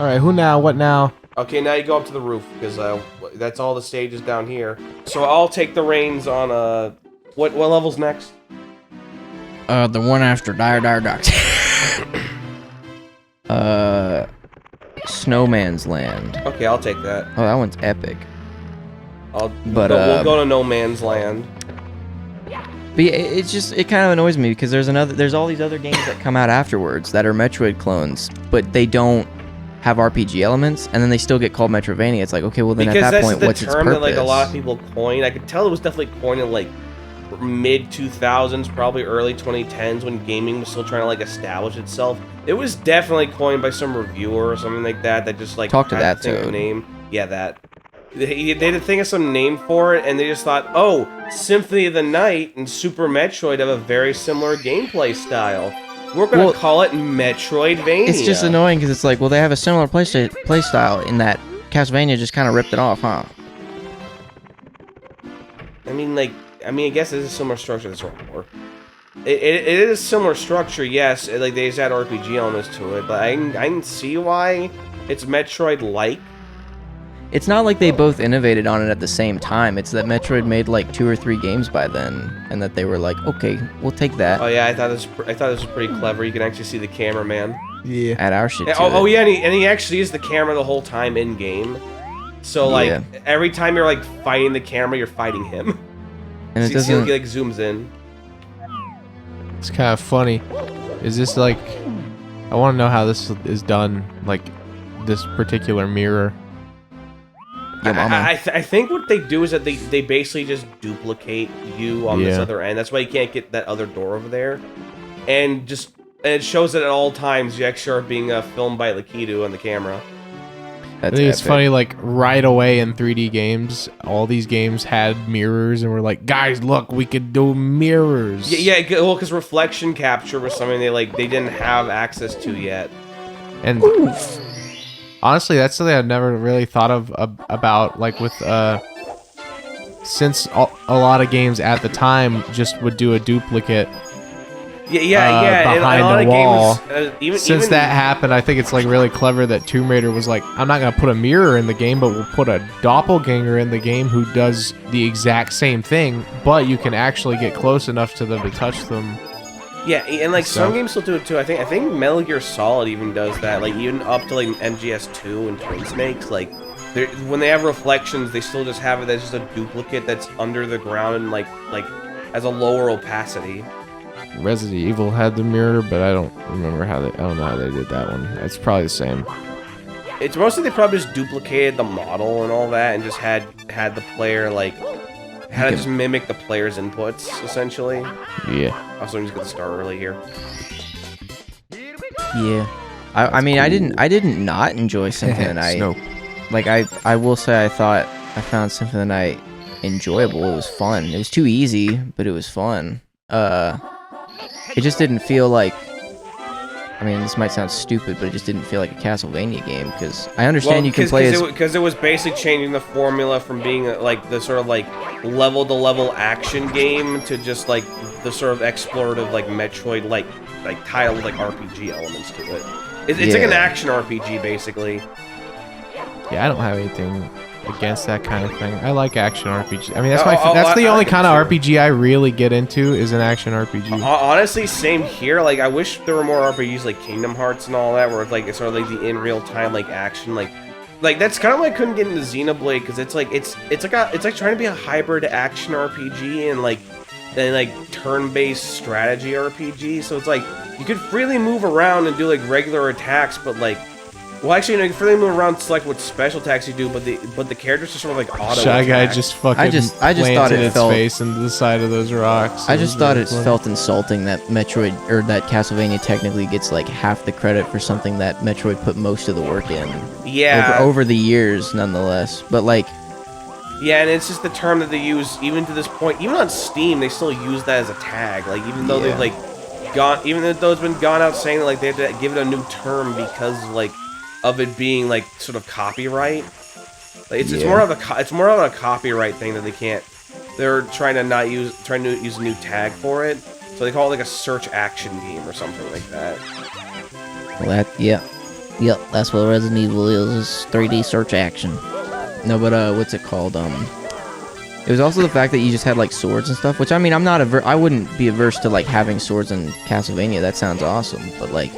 All right, who now? What now? Okay, now you go up to the roof because that's all the stages down here. So I'll take the reins on what level's next? The one after Dire Ducks. Snowman's Land. Okay, I'll take that. Oh, that one's epic. We'll go to No Man's Land. But yeah, it kind of annoys me because there's all these other games that come out afterwards that are Metroid clones, but they don't have RPG elements, and then they still get called Metrovania. It's like, okay, well then because at that point, what's its purpose? Because that's the term that like a lot of people coin. I could tell it was definitely coined in like mid 2000s, probably early 2010s when gaming was still trying to like establish itself. It was definitely coined by some reviewer or something like that just like talk to that too. Name. Yeah, that. They had to think of some name for it, and they just thought, oh, Symphony of the Night and Super Metroid have a very similar gameplay style. We're going to call it Metroidvania. It's just annoying because it's like, well, they have a similar play style in that Castlevania just kind of ripped it off, huh? I mean, I guess it's a similar structure. That's what more. It is a similar structure, yes. Like, they just add RPG elements to it, but I can see why it's Metroid-like. It's not like they both innovated on it at the same time. It's that Metroid made like 2 or 3 games by then, and that they were like, okay, we'll take that. Oh yeah, I thought this was pretty clever. You can actually see the cameraman. Yeah. Add our shit to oh it. Yeah, and he actually is the camera the whole time in game. So like every time you're like fighting the camera, you're fighting him. And so it doesn't. He like zooms in. It's kind of funny. Is this like? I want to know how this is done. Like this particular mirror. I think what they do is that they basically just duplicate you on this other end. That's why you can't get that other door over there. And it shows that at all times you actually are being filmed by Lakitu on the camera. I think it's funny, like, right away in 3D games, all these games had mirrors, and we're like, guys, look, we could do mirrors. Yeah, well, because reflection capture was something they didn't have access to yet. And honestly, that's something I've never really thought of about, like, with, since a lot of games at the time just would do a duplicate. Yeah. Behind the wall. Games, Since that happened, I think it's like really clever that Tomb Raider was like, I'm not gonna put a mirror in the game, but we'll put a doppelganger in the game who does the exact same thing, but you can actually get close enough to them to touch them. Yeah, and like some games still do it too. I think Metal Gear Solid even does that. Like even up to like MGS2 and Twin Snakes, like when they have reflections, they still just have it as just a duplicate that's under the ground and like as a lower opacity. Resident Evil had the mirror, but I don't remember I don't know how they did that one. It's probably the same. It's mostly they probably just duplicated the model and all that, and just had the player had to just mimic the player's inputs essentially. Yeah. Also, I'm just gonna start early here. Yeah, I mean, I didn't not enjoy Symphony of the Night. Snow. Like I will say, I found Symphony of the Night enjoyable. It was fun. It was too easy, but it was fun. It just didn't feel like, I mean, this might sound stupid, but it just didn't feel like a Castlevania game, because I understand you can play as... Because it was basically changing the formula from being like the sort of like level-to-level action game to just like the sort of explorative like Metroid like title with like RPG elements to it. It's like an action RPG basically. Yeah, I don't have anything against that kind of thing. I like action RPG. I mean, that's the only kind of RPG I really get into is an action RPG. Honestly, same here. Like, I wish there were more RPGs like Kingdom Hearts and all that, where it's like it's sort of like the in real time like action. Like that's kind of why I couldn't get into Xenoblade, because it's like trying to be a hybrid action RPG and like turn-based strategy RPG. So it's like you could freely move around and do like regular attacks, but like. Well, actually, you can freely move around and select what special attacks you do, but the characters are sort of like auto. Shy Guy just fucking I just thought planted it its felt face into the side of those rocks. I just thought it felt insulting that Metroid or that Castlevania technically gets like half the credit for something that Metroid put most of the work in. Yeah. Over the years, nonetheless. But like. Yeah, and it's just the term that they use even to this point. Even on Steam, they still use that as a tag. Like even though they've like even though it's been gone out saying that, like they have to give it a new term because like. Of it being like sort of copyright, like it's more of a copyright thing that they can't. They're trying to use a new tag for it, so they call it like a search action game or something like that. Well, Yep, that's what Resident Evil is 3D search action. No, but what's it called? It was also the fact that you just had like swords and stuff, which I mean, I wouldn't be averse to like having swords in Castlevania. That sounds awesome, but like,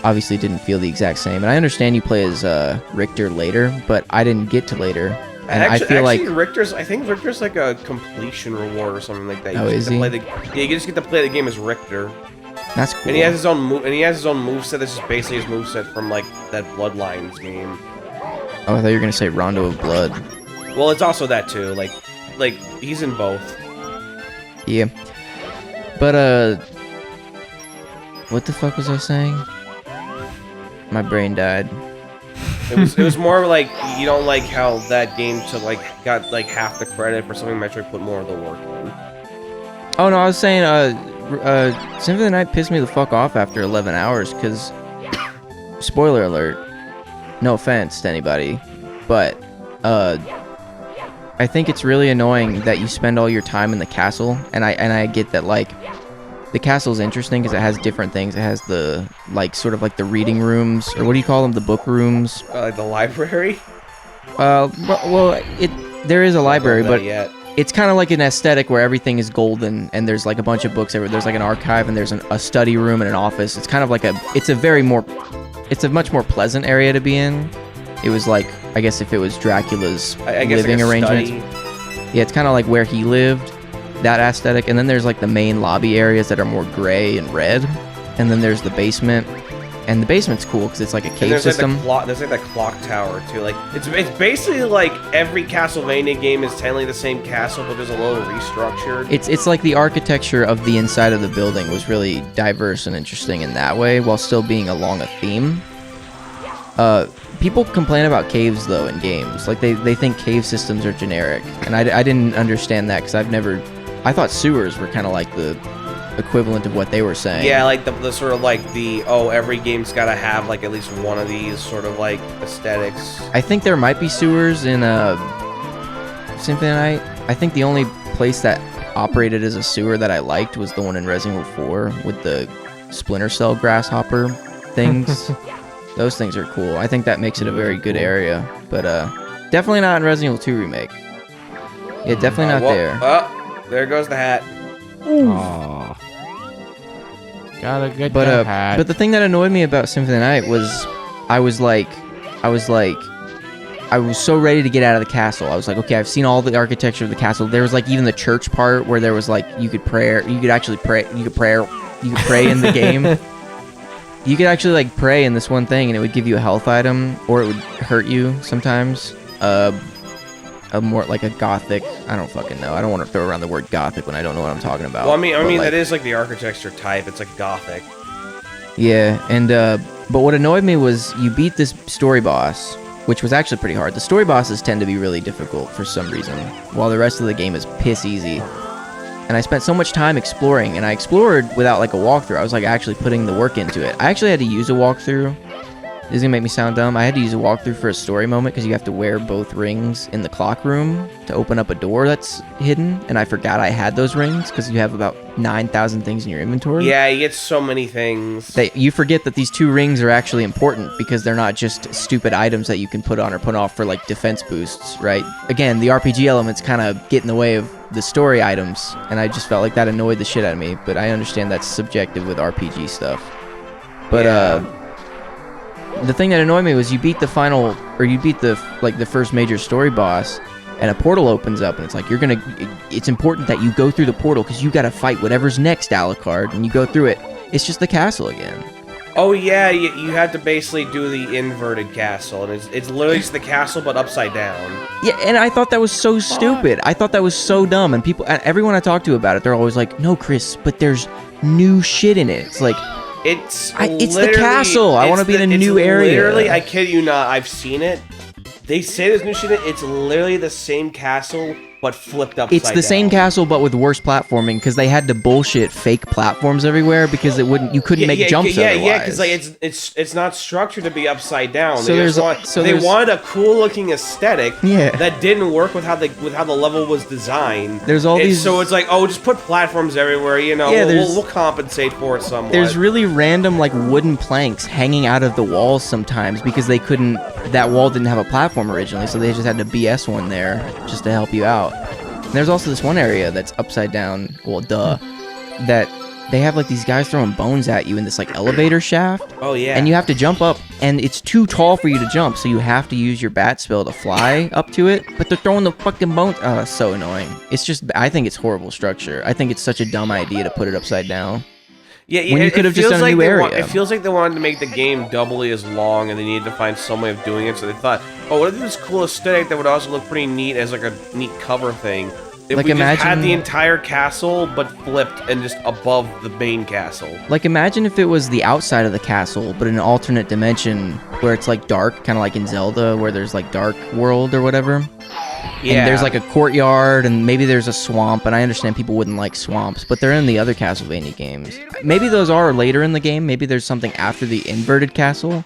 obviously didn't feel the exact same. And I understand you play as Richter later, but I didn't get to later. And I feel like I think Richter's like a completion reward or something like that. You is he? You just get to play the game as Richter. That's cool. And he has his own moveset. This is basically his moveset from like that Bloodlines game. Oh, I thought you were gonna say Rondo of Blood. Well, it's also that too. Like he's in both. Yeah. But what the fuck was I saying? My brain died. It was more like you don't like how that game got like half the credit for something Metroid put more of the work in. Oh no, I was saying Symphony of the Night pissed me the fuck off after 11 hours because spoiler alert. No offense to anybody, but I think it's really annoying that you spend all your time in the castle, and I get that like the castle's interesting because it has different things. It has the like sort of like the reading rooms, or what do you call them? The book rooms. Like the library. Well, there is a library, but yet. It's kind of like an aesthetic where everything is golden, and there's like a bunch of books everywhere. There's like an archive, and there's a study room and an office. It's kind of like it's a much more pleasant area to be in. It was like, I guess if it was Dracula's living arrangement. Yeah, it's kind of like where he lived, that aesthetic. And then there's like the main lobby areas that are more gray and red. And then there's the basement. And the basement's cool because it's like a cave system. There's like the clock tower too. Like it's basically like every Castlevania game is technically the same castle, but there's a little restructured. It's like the architecture of the inside of the building was really diverse and interesting in that way, while still being along a theme. People complain about caves though in games. Like they think cave systems are generic, and I didn't understand that because I thought sewers were kind of like the equivalent of what they were saying. Yeah, like the sort of like every game's gotta have like at least one of these sort of like aesthetics. I think there might be sewers in Symphony of the Night. I think the only place that operated as a sewer that I liked was the one in Resident Evil 4 with the Splinter Cell grasshopper things. Those things are cool. I think that makes it a very good area, but definitely not in Resident Evil 2 remake. Yeah, definitely not there. Oh, there goes the hat. Aww. Gotta get the hat. But the thing that annoyed me about Symphony of the Night was I was so ready to get out of the castle. I was like, okay, I've seen all the architecture of the castle. There was like even the church part where there was like you could pray in the game. You could actually like pray in this one thing and it would give you a health item, or it would hurt you sometimes. A more like a gothic, I don't fucking know. I don't want to throw around the word gothic when I don't know what I'm talking about. Well, I mean that is like the architecture type. It's like gothic. Yeah, and but what annoyed me was you beat this story boss, which was actually pretty hard. The story bosses tend to be really difficult for some reason, while the rest of the game is piss easy. And I spent so much time exploring, and I explored without like a walkthrough. I was like actually putting the work into it. I actually had to use a walkthrough. This is gonna make me sound dumb. I had to use a walkthrough for a story moment because you have to wear both rings in the clock room to open up a door that's hidden. And I forgot I had those rings because you have about 9,000 things in your inventory. Yeah, you get so many things. You forget that these 2 rings are actually important because they're not just stupid items that you can put on or put off for like defense boosts, right? Again, the RPG elements kind of get in the way of the story items, and I just felt like that annoyed the shit out of me. But I understand that's subjective with RPG stuff. But the thing that annoyed me was you beat the first major story boss, and a portal opens up, and it's like it's important that you go through the portal because you gotta fight whatever's next, Alucard, and you go through it. It's just the castle again. Oh yeah, you have to basically do the inverted castle, and it's literally just the castle but upside down. Yeah, and I thought that was so stupid. I thought that was so dumb, and everyone I talk to about it, they're always like, "No, Chris, but there's new shit in it." It's like, it's the castle. I want to be in a new area. Literally, I kid you not, I've seen it. They say there's new shit in it. It's literally the same castle, but flipped upside down. It's the same castle, but with worse platforming, because they had to bullshit fake platforms everywhere because you couldn't make jumps otherwise. Yeah, because like it's not structured to be upside down. So they wanted a cool looking aesthetic Yeah. that didn't work with how the level was designed. There's all these. So it's like, oh, just put platforms everywhere. You know, Yeah, we'll compensate for it somewhat. There's really random like wooden planks hanging out of the walls sometimes because they couldn't. That wall didn't have a platform originally, so they just had to BS one there just to help you out. And there's also this one area that's upside down. Well, that they have like these guys throwing bones at you in this like elevator shaft. Oh yeah. And you have to jump up, and it's too tall for you to jump, so you have to use your bat spell to fly up to it. But they're throwing the fucking bones. Oh, it's so annoying. It's just, I think it's horrible structure. I think it's such a dumb idea to put it upside down. Yeah, when you could have just done a new area. It feels like they wanted to make the game doubly as long, and they needed to find some way of doing it. So they thought, oh, what if this cool aesthetic that would also look pretty neat as like a neat cover thing? If like we imagine, just had the entire castle, but flipped and just above the main castle. Like imagine if it was the outside of the castle, but in an alternate dimension where it's like dark, kind of like in Zelda, where there's like dark world or whatever. Yeah. And there's like a courtyard, and maybe there's a swamp, and I understand people wouldn't like swamps, but they're in the other Castlevania games. Maybe those are later in the game, maybe there's something after the inverted castle,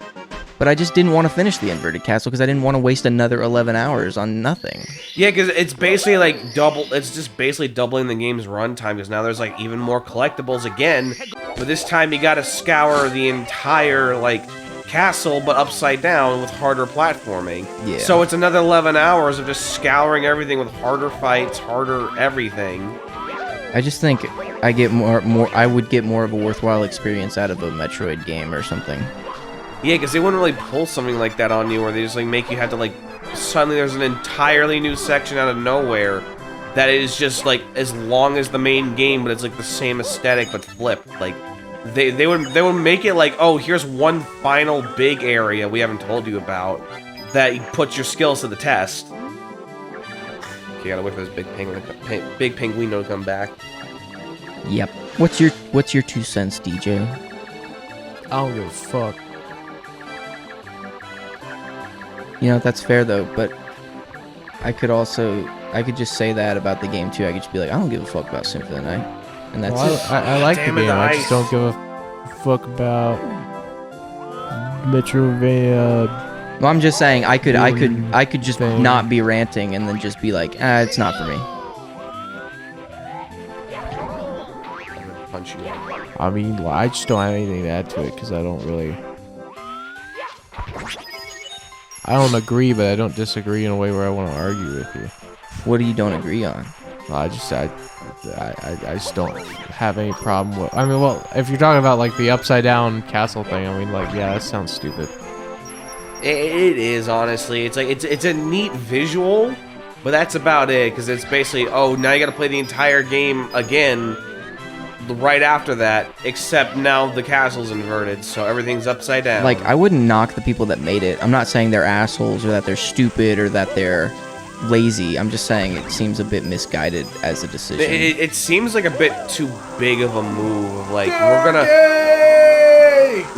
but I just didn't want to finish the inverted castle because I didn't want to waste another 11 hours on nothing. Yeah, because it's basically like it's just basically doubling the game's runtime, because now there's like even more collectibles again, but this time you gotta scour the entire like castle but upside down with harder platforming. Yeah. So it's another 11 hours of just scouring everything with harder fights, harder everything. I just think I would get more of a worthwhile experience out of a Metroid game or something. Yeah, because they wouldn't really pull something like that on you where they just like make you have to like suddenly there's an entirely new section out of nowhere that is just like as long as the main game, but it's like the same aesthetic but flipped. Like they would make it like, oh, here's one final big area we haven't told you about that puts your skills to the test. Okay, gotta wait for this big penguino to come back. Yep. What's your 2 cents, DJ? I don't give a fuck. You know, that's fair though, but I could just say that about the game too. I could just be like, I don't give a fuck about Symphony of the Night. And that's it. I like the game. I just don't give a fuck about MetroidVania. Well, I'm just saying I could just not be ranting and then just be like, it's not for me. Punch you. I mean, I just don't have anything to add to it because I don't really. I don't agree, but I don't disagree in a way where I want to argue with you. What do you don't agree on? I just don't have any problem with. I mean, well, if you're talking about like the upside down castle thing, I mean, like, yeah, that sounds stupid. It is, honestly. It's like it's a neat visual, but that's about it. Because it's basically, oh, now you got to play the entire game again right after that, except now the castle's inverted, so everything's upside down. Like, I wouldn't knock the people that made it. I'm not saying they're assholes or that they're stupid or that they're lazy. I'm just saying it seems a bit misguided as a decision. It seems like a bit too big of a move. Like,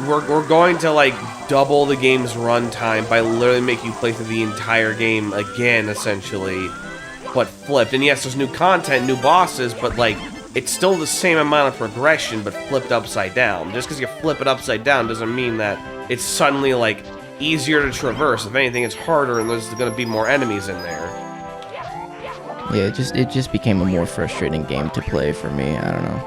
we're going to like double the game's runtime by literally making you play through the entire game again, essentially, but flipped. And yes, there's new content, new bosses, but like it's still the same amount of progression, but flipped upside down. Just because you flip it upside down doesn't mean that it's suddenly like easier to traverse. If anything, it's harder, and there's going to be more enemies in there. Yeah, it just became a more frustrating game to play for me. I don't know.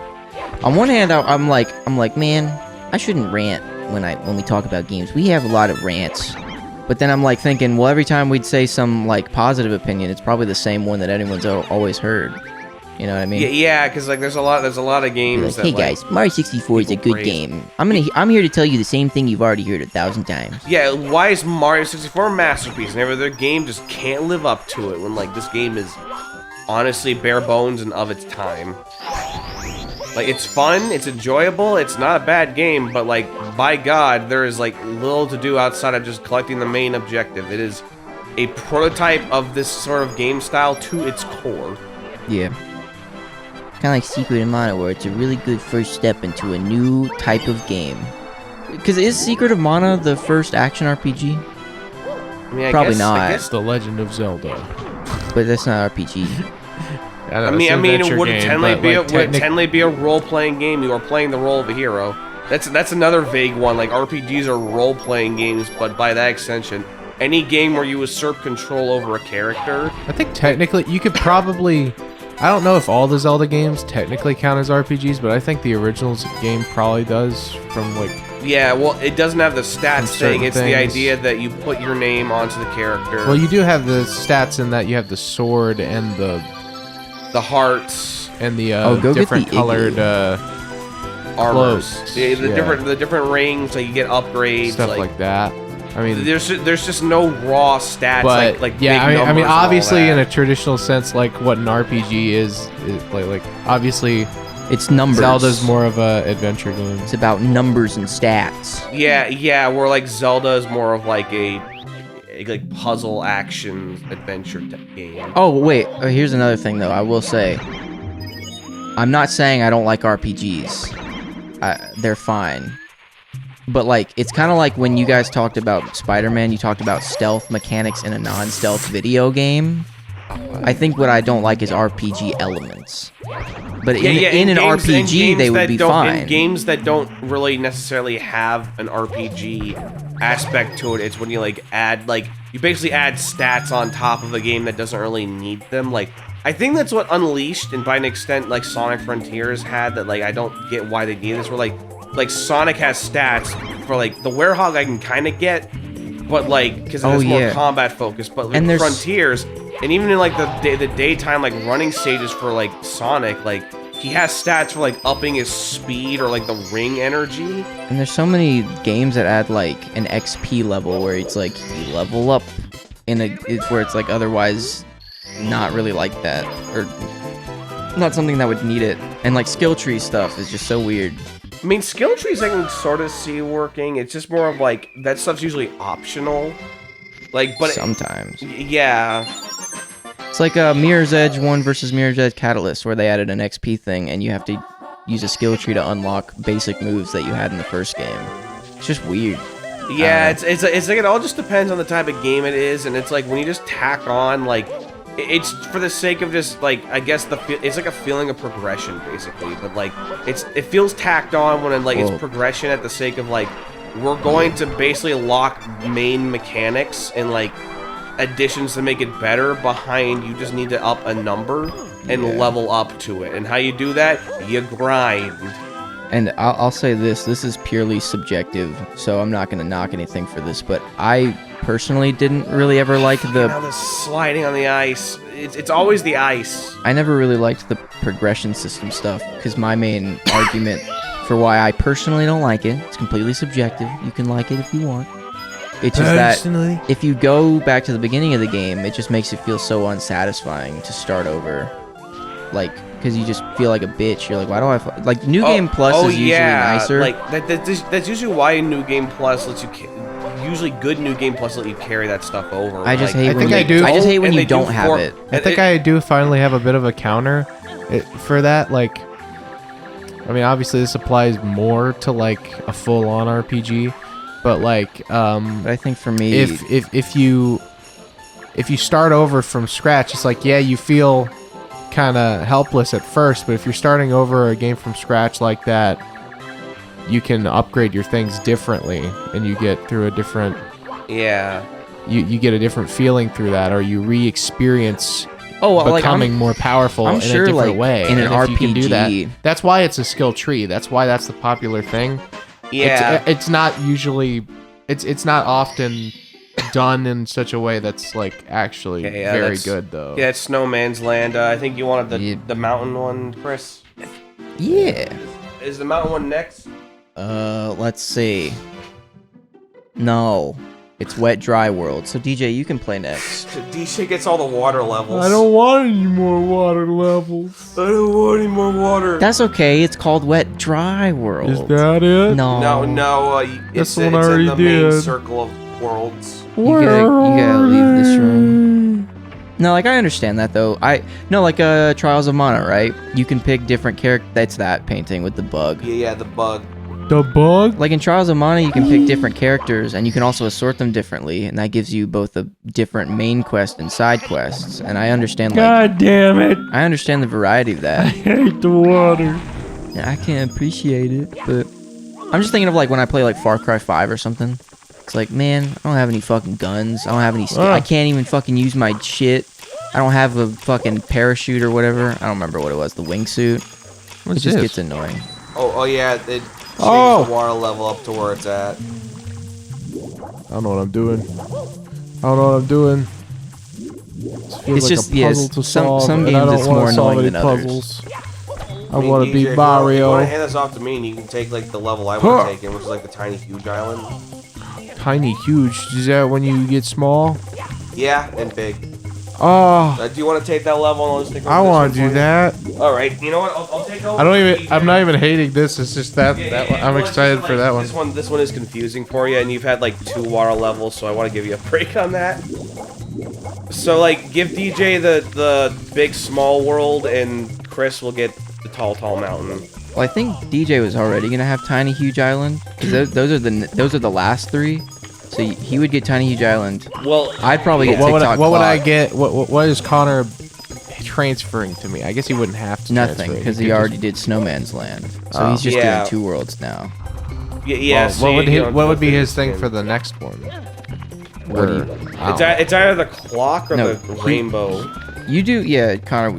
On one hand, I'm like, man, I shouldn't rant when we talk about games. We have a lot of rants. But then I'm like thinking, well, every time we'd say some like positive opinion, it's probably the same one that anyone's always heard. You know what I mean? Yeah, because like there's a lot of games. Like, hey guys, Mario 64 is a good game. I'm here to tell you the same thing you've already heard 1,000 times. Yeah, why is Mario 64 a masterpiece and every other game just can't live up to it when like this game is honestly bare bones and of its time? Like, it's fun, it's enjoyable, it's not a bad game, but like, by God, there is like little to do outside of just collecting the main objective. It is a prototype of this sort of game style to its core. Yeah. Kind of like Secret of Mana, where it's a really good first step into a new type of game. Because is Secret of Mana the first action RPG? I mean, Probably not. I guess The Legend of Zelda. But that's not RPG. know, I it's mean, an adventure would it game, technically but, be like, would it technically be a role-playing game? You are playing the role of a hero. That's another vague one. Like RPGs are role-playing games, but by that extension, any game where you usurp control over a character. I think technically you could probably. I don't know if all the Zelda games technically count as RPGs, but I think the original game probably does. From like. Yeah, well, it doesn't have the stats thing. It's the things. idea that you put your name onto the character. Well, you do have the stats in that you have the sword and the hearts and the go get different the colored armors, cloaks. the Yeah. different rings, like you get upgrades, Stuff like that. I mean, there's just no raw stats, but like yeah, big I mean, numbers and all obviously in that. a traditional sense, like what an RPG is like obviously It's numbers. Zelda's more of a adventure game. It's about numbers and stats. Yeah, where like Zelda is more of like a like puzzle action adventure game. Oh wait, here's another thing though. I will say, I'm not saying I don't like RPGs. They're fine. But like, it's kind of like when you guys talked about Spider-Man, you talked about stealth mechanics in a non-stealth video game. I think what I don't like is RPG elements. But in an RPG, they would be fine. In games that don't really necessarily have an RPG aspect to it, it's when you like add you basically add stats on top of a game that doesn't really need them. Like I think that's what Unleashed and by an extent like Sonic Frontiers had. That like I don't get why they need this. Where like Sonic has stats for like the Werehog I can kind of get, but like because it's more combat focused. But like, and Frontiers. And even in like the daytime like running stages for like Sonic, like he has stats for like upping his speed or like the ring energy. And there's so many games that add like an XP level where it's like you level up it's where it's like otherwise not really like that or not something that would need it. And like skill tree stuff is just so weird. I mean, skill trees I can sort of see working. It's just more of like that stuff's usually optional. Like, but sometimes. Yeah. It's like a Mirror's Edge 1 versus Mirror's Edge Catalyst, where they added an XP thing, and you have to use a skill tree to unlock basic moves that you had in the first game. It's just weird. Yeah, it's like it all just depends on the type of game it is, and it's like when you just tack on like it's for the sake of just like I guess it's like a feeling of progression basically, but like it feels tacked on when it's progression at the sake of like we're going to basically lock main mechanics and like additions to make it better behind you just need to up a number and level up to it. And how you do that? You grind. And I'll say this is purely subjective, so I'm not going to knock anything for this, but I personally didn't really ever like the sliding on the ice. It's always the ice. I never really liked the progression system stuff, because my main argument for why I personally don't like it, it's completely subjective. You can like it if you want. It's just that if you go back to the beginning of the game, it just makes it feel so unsatisfying to start over. Like, because you just feel like a bitch. You're like, why do I... Like, New Game Plus is usually nicer. Like, that's usually why New Game Plus lets you... Usually good New Game Plus let you carry that stuff over. I just like, hate when you don't have it. I think I do finally have a bit of a counter for that. Like, I mean, obviously this applies more to, like, a full-on RPG. But like, but I think for me, if you start over from scratch, it's like you feel kind of helpless at first. But if you're starting over a game from scratch like that, you can upgrade your things differently, and you get through a different. Yeah. You get a different feeling through that, or you re-experience. Becoming more powerful in a different way. In an RPG, you can do that. That's why it's a skill tree. That's why that's the popular thing. Yeah, it's not usually, it's not often done in such a way that's like actually very good though. Yeah, it's Snowman's Land. I think you wanted the mountain one, Chris. Yeah. Is the mountain one next? Let's see. No, it's Wet Dry World. So DJ, you can play next. DJ gets all the water levels. I don't want any more water levels. I don't want any more water. That's okay. It's called Wet Dry World. Is that it? No. It's in the main circle of worlds. You gotta leave this room. No, like I understand that though. Like Trials of Mana, right? You can pick different characters. That's that painting with the bug. Yeah, the bug. The bug? Like in Trials of Mana, you can pick different characters, and you can also assort them differently, and that gives you both a different main quest and side quests. And I understand, like, God damn it! I understand the variety of I that. hate the water. Yeah, I can't appreciate it, but I'm just thinking of like when I play like Far Cry 5 or something. It's like, man, I don't have any fucking guns. I don't have any. I can't even fucking use my shit. I don't have a fucking parachute or whatever. I don't remember what it was. The wingsuit. What's It just this? gets annoying. Oh yeah, it changed Oh! the water level up to where it's at. I don't know what I'm doing. I don't know what I'm doing. This feels It's like just- a yeah, puzzle to solve, some and I games don't it's wanna more solve annoying any than others. puzzles. I mean, want to DJ, be if you Mario. want to hand this off to me, and you can take like the level I would have taken, which is like the tiny huge island. Tiny, huge. Is that when you get small? Yeah, and big. Oh, Do you want to take that level? And I'll just take I want to do that. All right. You know what? I'll take over. I don't even. DJ. I'm not even hating this. It's just that. That one. I'm Well, it's excited just, for like, that one. This one is confusing for you, and you've had like 2 water levels, so I want to give you a break on that. So like, give DJ the big small world, and Chris will get the tall mountain. Well, I think DJ was already gonna have Tiny Huge Island because those are the last 3. So he would get Tiny Huge Island. Well, I'd probably get What would, TikTok what would I Clock. get? What is Connor transferring to me? I guess he wouldn't have to. Nothing, transfer it. because could he just- already did Snowman's Land. So Oh. he's just Yeah. doing 2 worlds now. yeah. Well, so what would you he, don't what go would be through his this thing again. for the next one? What do you- It's either the clock or No, the rainbow. You do, yeah, Connor.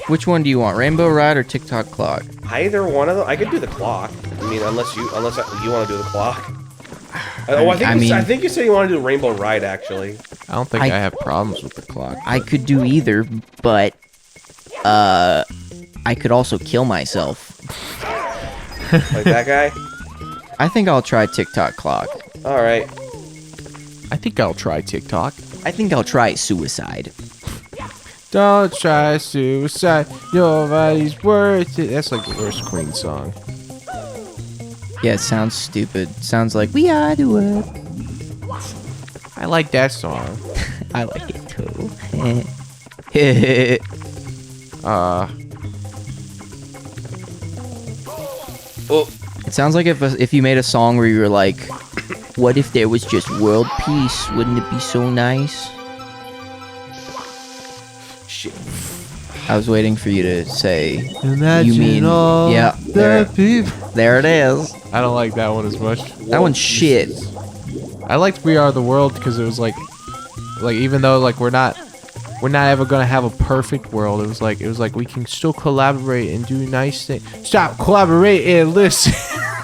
Which one do you want, Rainbow Ride or TikTok Clock? Either one of them. I could do the clock. I mean, unless you want to do the clock. I think you said you want to do Rainbow Ride actually. I don't think I I- have problems with the clock. I could do either, but I could also kill myself. Like that guy. I think I'll try TikTok Clock. All right. I think I'll try TikTok. I think I'll try suicide. Don't try suicide. Nobody's worth it. That's like the worst Queen song. Yeah, it sounds stupid. Sounds like we are the world. I like that song. I like it too. Oh, It sounds like if you made a song where you were like, what if there was just world peace? Wouldn't it be so nice? shit. I was waiting for you to say, Imagine you mean, all yeah, the people. there it is. I don't like that one as much. That one's shit. I liked We Are the World because it was like even though like we're not ever gonna have a perfect world. It was like we can still collaborate and do nice things. Stop collaborating and listen.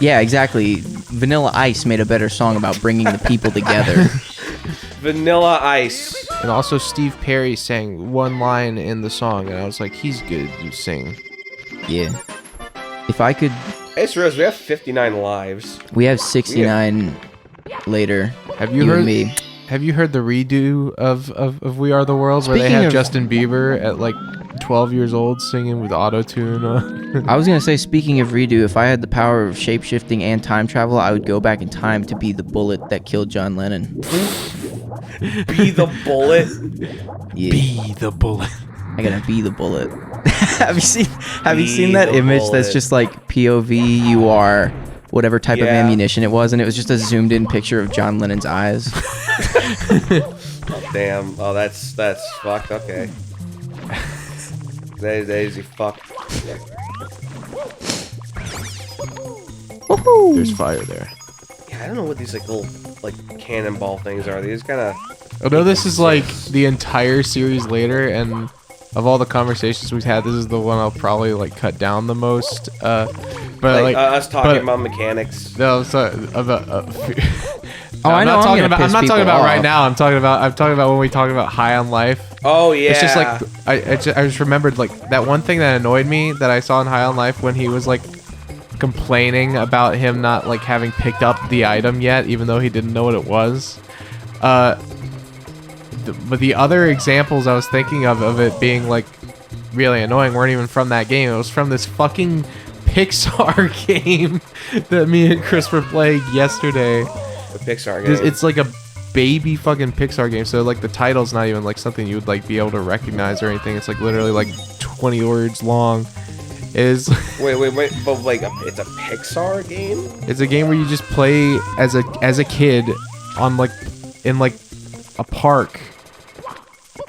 Yeah, exactly. Vanilla Ice made a better song about bringing the people together. Vanilla Ice. And also Steve Perry sang one line in the song, and I was like, he's good to sing. Yeah. If I could, It's Rose. We have 59 lives. we have 69 later. Have you You heard? and me. Have you heard the redo of We Are the World where they Speaking have of- Justin Bieber at like 12 years old singing with auto-tune on? I was gonna say, speaking of redo, if I had the power of shapeshifting and time travel, I would go back in time to be the bullet that killed John Lennon. Be the bullet. Yeah, Be the bullet. I gotta be the bullet. Have you seen Be that the image that's bullet. just like POV? You are whatever type of Yeah. ammunition it was, and it was just a zoomed in picture of John Lennon's eyes. Oh, damn. Oh, that's fucked. Okay. That is fucked. There's fire there. Yeah, I don't know what these like little like cannonball things are. These kind of. Although this is like the entire series later, and of all the conversations we've had, this is the one I'll probably like cut down the most. But like, us talking but- about mechanics. no, sorry, about. Oh, I know, I'm gonna I'm piss not talking people about right off. now. I'm talking about when we talk about High on Life. Oh yeah. It's just like I just remembered like that one thing that annoyed me that I saw in High on Life when he was like complaining about him not like having picked up the item yet, even though he didn't know what it was. But the other examples I was thinking of it being like really annoying weren't even from that game. It was from this fucking Pixar game that me and Chris were playing yesterday. the Pixar game. It's like a baby fucking Pixar game, so like the title's not even like something you would like be able to recognize or anything. It's like literally like 20 words long, It is. Wait, but like it's a Pixar game? It's a game where you just play as a kid on in a park.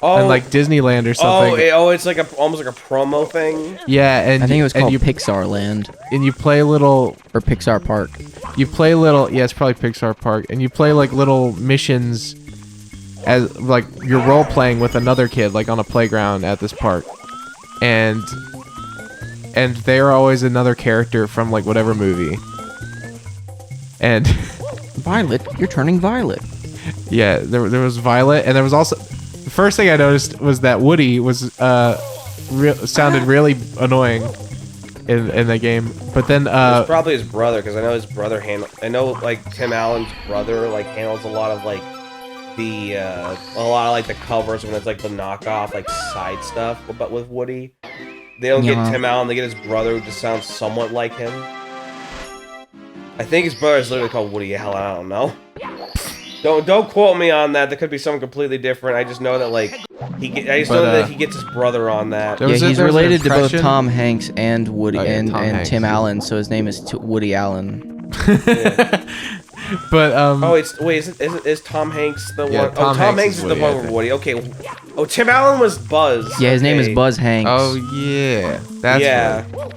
Oh, and like Disneyland or something. It's like almost like a promo thing. Yeah, and I think it was called you, Pixar Land and you play little or Pixar Park. You play little. Yeah, it's probably Pixar Park, and you play like little missions as like you're role playing with another kid, like on a playground at this park, and they're always another character from like whatever movie. And Violet, you're turning violet. yeah, there was Violet, and there was also the first thing I noticed was that Woody was sounded really annoying in the game, but then it's probably his brother, because I know his brother I know like Tim Allen's brother like handles a lot of like the the covers when it's like the knockoff like side stuff, but with Woody, they don't get Tim Allen, they get his brother who just sounds somewhat like him. I think his brother is literally called Woody Allen. I don't know. Don't quote me on that. That could be something completely different. I just know that like he gets his brother on that. Yeah, he's related to both Tom Hanks and Woody and Tim Allen, so his name is Woody Allen. Yeah. But is Tom Hanks the one? Tom Hanks is the one with Woody. Okay. Oh, Tim Allen was Buzz. Yeah, his name is Buzz Hanks. Oh yeah, that's right.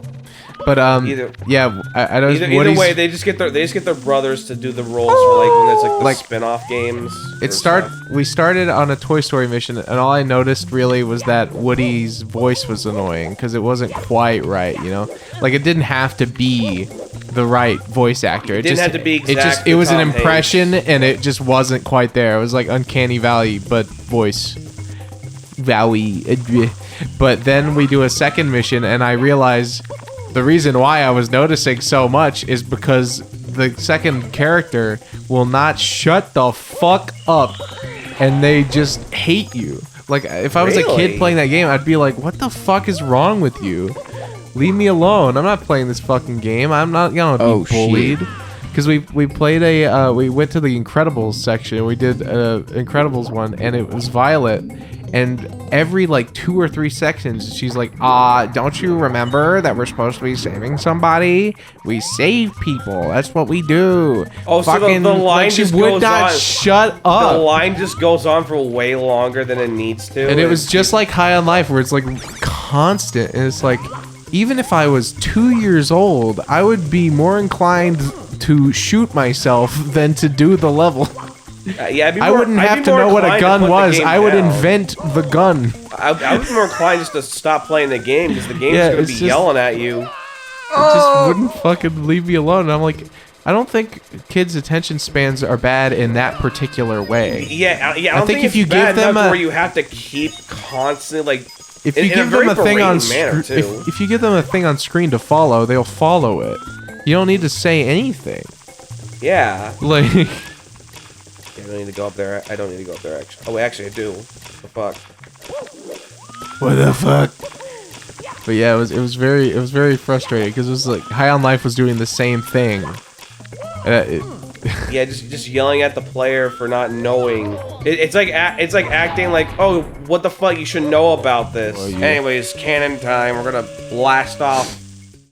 But I don't. Either way, they just get their brothers to do the roles for like when it's like the spin-off games. We started on a Toy Story mission, and all I noticed really was that Woody's voice was annoying because it wasn't quite right. You know, like it didn't have to be the right voice actor. It didn't just have to be exactly. It was an Tom impression, Hanks. and it just wasn't quite there. It was like Uncanny Valley, but voice. Valley. But then we do a second mission, and I realize the reason why I was noticing so much is because the second character will not shut the fuck up, and they just hate you. Like, if I was a kid playing that game, I'd be like, what the fuck is wrong with you? Leave me alone. I'm not playing this fucking game. I'm not gonna be bullied. Because we played we went to the Incredibles section. We did Incredibles one, and it was Violet. And every like 2 or 3 seconds, she's like, don't you remember that we're supposed to be saving somebody? We save people. That's what we do. Oh, fucking, so the line just goes on. Shut up. The line just goes on for way longer than it needs to. And it was just like High on Life, where it's like constant. And it's like, even if I was 2 years old, I would be more inclined to shoot myself than to do the level. I wouldn't have to know what a gun was. I would invent the gun. I would be more inclined just to stop playing the game, because the game's going to be yelling at you. It just wouldn't fucking leave me alone. And I'm like, I don't think kids' attention spans are bad in that particular way. Yeah. I don't think if you give them where you have to keep constantly like. If you give them a thing on if you give them a thing on screen to follow, they'll follow it. You don't need to say anything. Yeah. Like. I don't need to go up there. I don't need to go up there, actually. Oh, wait, actually, I do. What the fuck? What the fuck? But yeah, it was very frustrating, because it was like High on Life was doing the same thing. Yeah, just yelling at the player for not knowing. It's like acting like, oh, what the fuck? You should know about this. Anyways, canon time. We're gonna blast off